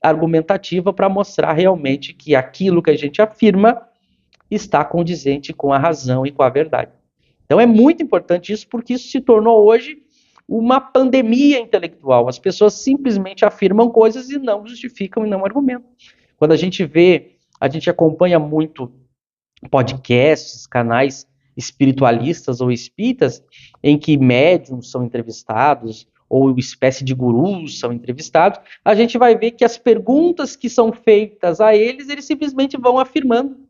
argumentativa para mostrar realmente que aquilo que a gente afirma está condizente com a razão e com a verdade. Então é muito importante isso, porque isso se tornou hoje uma pandemia intelectual. As pessoas simplesmente afirmam coisas e não justificam e não argumentam. Quando a gente vê, a gente acompanha muito podcasts, canais espiritualistas ou espíritas, em que médiums são entrevistados, ou espécie de gurus são entrevistados, a gente vai ver que as perguntas que são feitas a eles, eles simplesmente vão afirmando.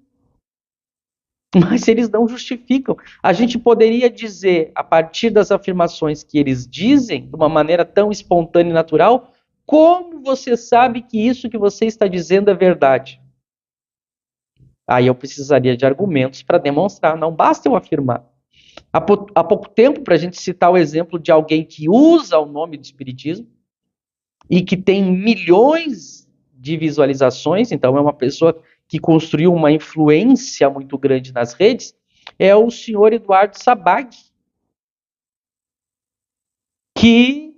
Mas eles não justificam. A gente poderia dizer, a partir das afirmações que eles dizem, de uma maneira tão espontânea e natural, como você sabe que isso que você está dizendo é verdade? Aí eu precisaria de argumentos para demonstrar, não basta eu afirmar. Há pouco tempo, para a gente citar o exemplo de alguém que usa o nome do Espiritismo e que tem milhões de visualizações, então é uma pessoa que construiu uma influência muito grande nas redes, é o senhor Eduardo Sabag, que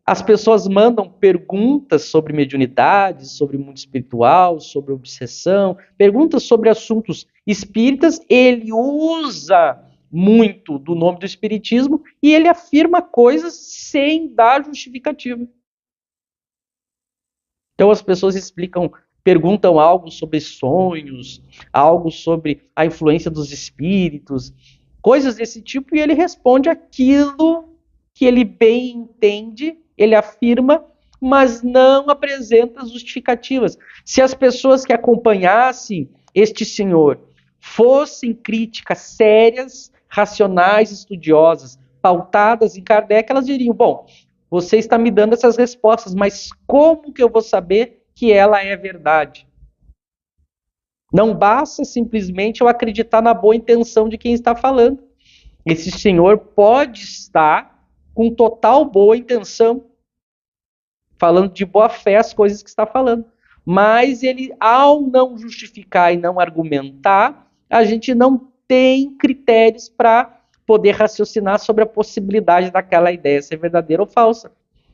as pessoas mandam perguntas sobre mediunidade, sobre mundo espiritual, sobre obsessão, perguntas sobre assuntos espíritas, ele usa muito do nome do espiritismo e ele afirma coisas sem dar justificativa. Então as pessoas perguntam algo sobre sonhos, algo sobre a influência dos espíritos, coisas desse tipo, e ele responde aquilo que ele bem entende, ele afirma, mas não apresenta justificativas. Se as pessoas que acompanhassem este senhor fossem críticas sérias, racionais, estudiosas, pautadas em Kardec, elas diriam, bom, você está me dando essas respostas, mas como que eu vou saber que ela é verdade? Não basta simplesmente eu acreditar na boa intenção de quem está falando. Esse senhor pode estar com total boa intenção, falando de boa fé as coisas que está falando. Mas ele, ao não justificar e não argumentar, a gente não tem critérios para poder raciocinar sobre a possibilidade daquela ideia ser verdadeira ou falsa,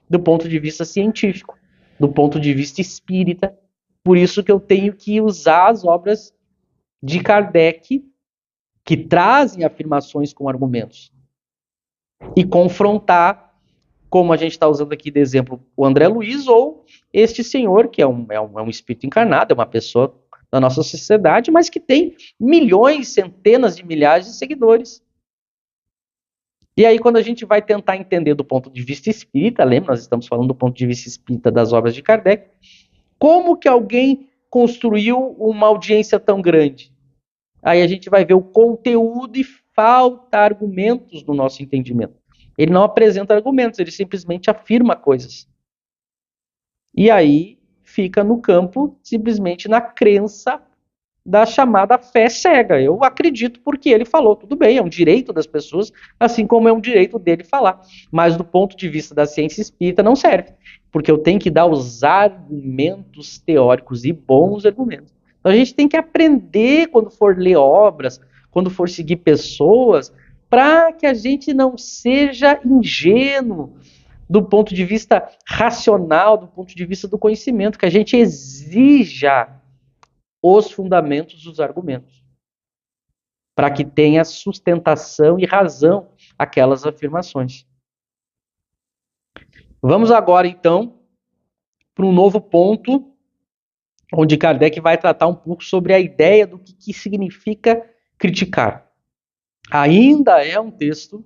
do ponto de vista científico, do ponto de vista espírita. Por isso que eu tenho que usar as obras de Kardec, que trazem afirmações com argumentos, e confrontar, como a gente está usando aqui de exemplo, o André Luiz, ou este senhor, que é um espírito encarnado, é uma pessoa da nossa sociedade, mas que tem milhões, centenas de milhares de seguidores. E aí, quando a gente vai tentar entender do ponto de vista espírita, lembra, nós estamos falando do ponto de vista espírita das obras de Kardec, como que alguém construiu uma audiência tão grande? Aí a gente vai ver o conteúdo e falta argumentos no nosso entendimento. Ele não apresenta argumentos, ele simplesmente afirma coisas. E aí fica no campo, simplesmente na crença da chamada fé cega. Eu acredito porque ele falou, tudo bem, é um direito das pessoas, assim como é um direito dele falar. Mas do ponto de vista da ciência espírita não serve, porque eu tenho que dar os argumentos teóricos e bons argumentos. Então a gente tem que aprender quando for ler obras, quando for seguir pessoas, para que a gente não seja ingênuo do ponto de vista racional, do ponto de vista do conhecimento, que a gente exija os fundamentos dos argumentos, para que tenha sustentação e razão aquelas afirmações. Vamos agora, então, para um novo ponto, onde Kardec vai tratar um pouco sobre a ideia do que significa criticar. Ainda é um texto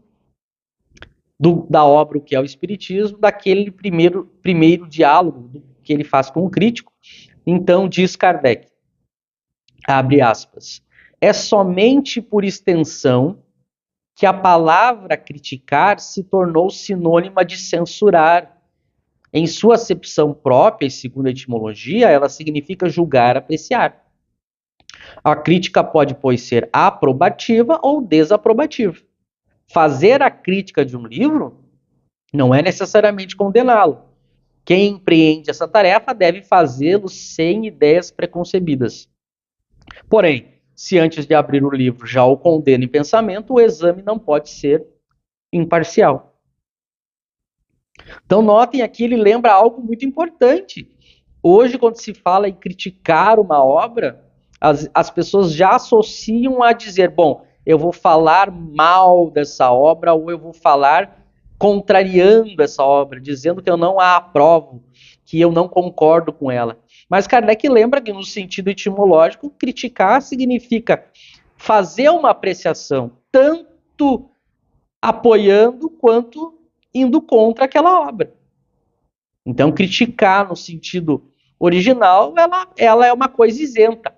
da obra O que é o Espiritismo, daquele primeiro diálogo que ele faz com o crítico. Então, diz Kardec, abre aspas, é somente por extensão que a palavra criticar se tornou sinônima de censurar. Em sua acepção própria, e segundo a etimologia, ela significa julgar, apreciar. A crítica pode, pois, ser aprobativa ou desaprobativa. Fazer a crítica de um livro não é necessariamente condená-lo. Quem empreende essa tarefa deve fazê-lo sem ideias preconcebidas. Porém, se antes de abrir o livro já o condena em pensamento, o exame não pode ser imparcial. Então, notem aqui, ele lembra algo muito importante, Hoje, quando se fala em criticar uma obra, as pessoas já associam a dizer, bom, eu vou falar mal dessa obra ou eu vou falar contrariando essa obra, dizendo que eu não a aprovo, que eu não concordo com ela. Mas Kardec lembra que, no sentido etimológico, criticar significa fazer uma apreciação, tanto apoiando quanto indo contra aquela obra. Então, criticar no sentido original, ela é uma coisa isenta,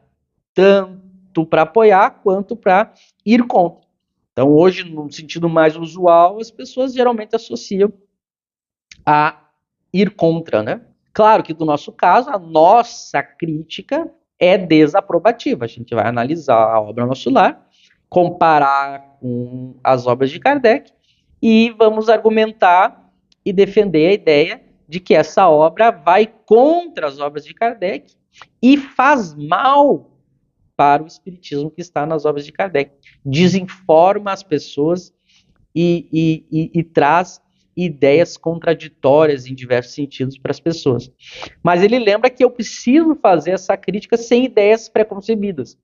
tanto para apoiar quanto para ir contra. Então, hoje, no sentido mais usual, as pessoas geralmente associam a ir contra, né? Claro que, no nosso caso, a nossa crítica é desaprobativa. A gente vai analisar a obra Nosso Lar, comparar com as obras de Kardec e vamos argumentar e defender a ideia de que essa obra vai contra as obras de Kardec e faz mal para o espiritismo que está nas obras de Kardec. Desinforma as pessoas e traz ideias contraditórias em diversos sentidos para as pessoas. Mas ele lembra que eu preciso fazer essa crítica sem ideias preconcebidas.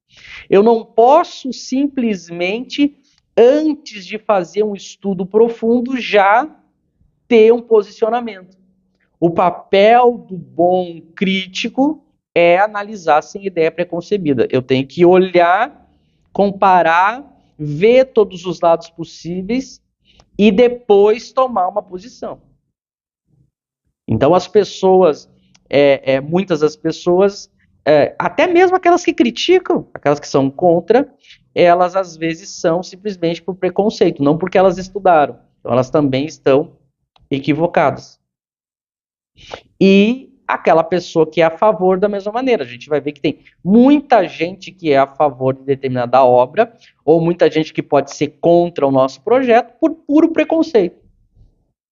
Eu não posso simplesmente, antes de fazer um estudo profundo, já ter um posicionamento. O papel do bom crítico é analisar sem ideia preconcebida. Eu tenho que olhar, comparar, ver todos os lados possíveis e depois tomar uma posição. Então as pessoas, muitas das pessoas, até mesmo aquelas que criticam, aquelas que são contra, elas às vezes são simplesmente por preconceito, não porque elas estudaram. Então elas também estão equivocadas. E aquela pessoa que é a favor da mesma maneira. A gente vai ver que tem muita gente que é a favor de determinada obra, ou muita gente que pode ser contra o nosso projeto por puro preconceito.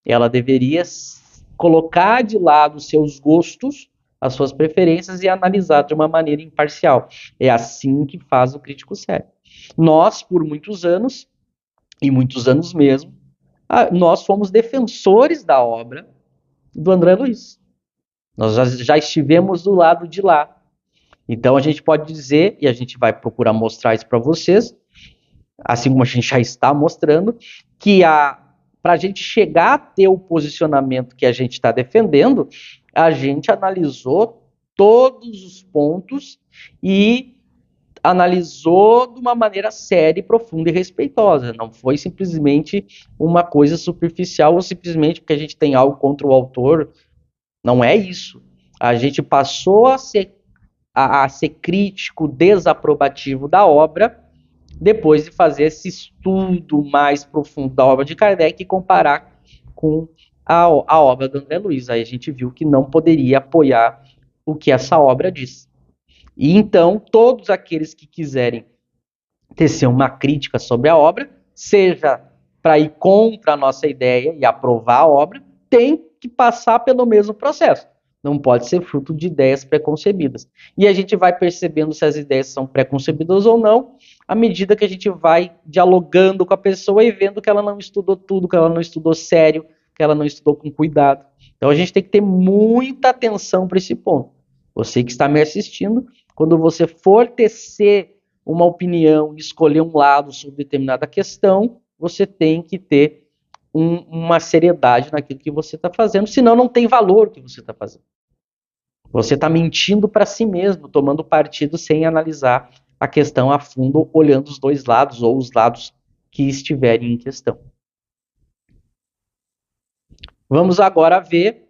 Ela deveria colocar de lado os seus gostos, as suas preferências e analisar de uma maneira imparcial. É assim que faz o crítico sério. Nós, por muitos anos, e muitos anos mesmo, nós fomos defensores da obra do André Luiz. Nós já estivemos do lado de lá. Então a gente pode dizer, e a gente vai procurar mostrar isso para vocês, assim como a gente já está mostrando, que para a gente chegar a ter o posicionamento que a gente está defendendo, a gente analisou todos os pontos e analisou de uma maneira séria, profunda e respeitosa. Não foi simplesmente uma coisa superficial ou simplesmente porque a gente tem algo contra o autor. Não é isso. A gente passou a ser crítico, desaprobativo da obra, depois de fazer esse estudo mais profundo da obra de Kardec e comparar com a obra do André Luiz. Aí a gente viu que não poderia apoiar o que essa obra diz. E então, todos aqueles que quiserem tecer uma crítica sobre a obra, seja para ir contra a nossa ideia e aprovar a obra, tem que passar pelo mesmo processo. Não pode ser fruto de ideias preconcebidas. E a gente vai percebendo se as ideias são preconcebidas ou não, à medida que a gente vai dialogando com a pessoa e vendo que ela não estudou tudo, que ela não estudou sério, que ela não estudou com cuidado. Então a gente tem que ter muita atenção para esse ponto. Você que está me assistindo, quando você for tecer uma opinião, escolher um lado sobre determinada questão, você tem que ter uma seriedade naquilo que você está fazendo, senão não tem valor o que você está fazendo. Você está mentindo para si mesmo, tomando partido sem analisar a questão a fundo, olhando os dois lados ou os lados que estiverem em questão. Vamos agora ver,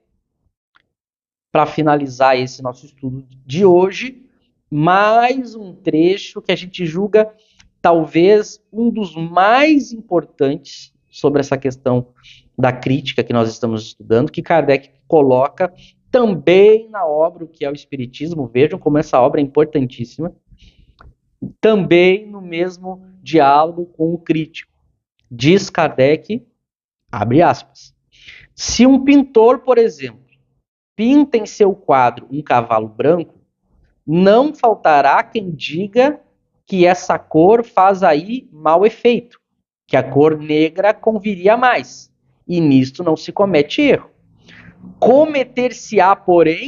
para finalizar esse nosso estudo de hoje, mais um trecho que a gente julga talvez um dos mais importantes sobre essa questão da crítica que nós estamos estudando, que Kardec coloca também na obra, o que é o Espiritismo. Vejam como essa obra é importantíssima. Também no mesmo diálogo com o crítico. Diz Kardec, abre aspas, se um pintor, por exemplo, pinta em seu quadro um cavalo branco, não faltará quem diga que essa cor faz aí mau efeito, que a cor negra conviria mais, e nisto não se comete erro. Cometer-se-á, porém,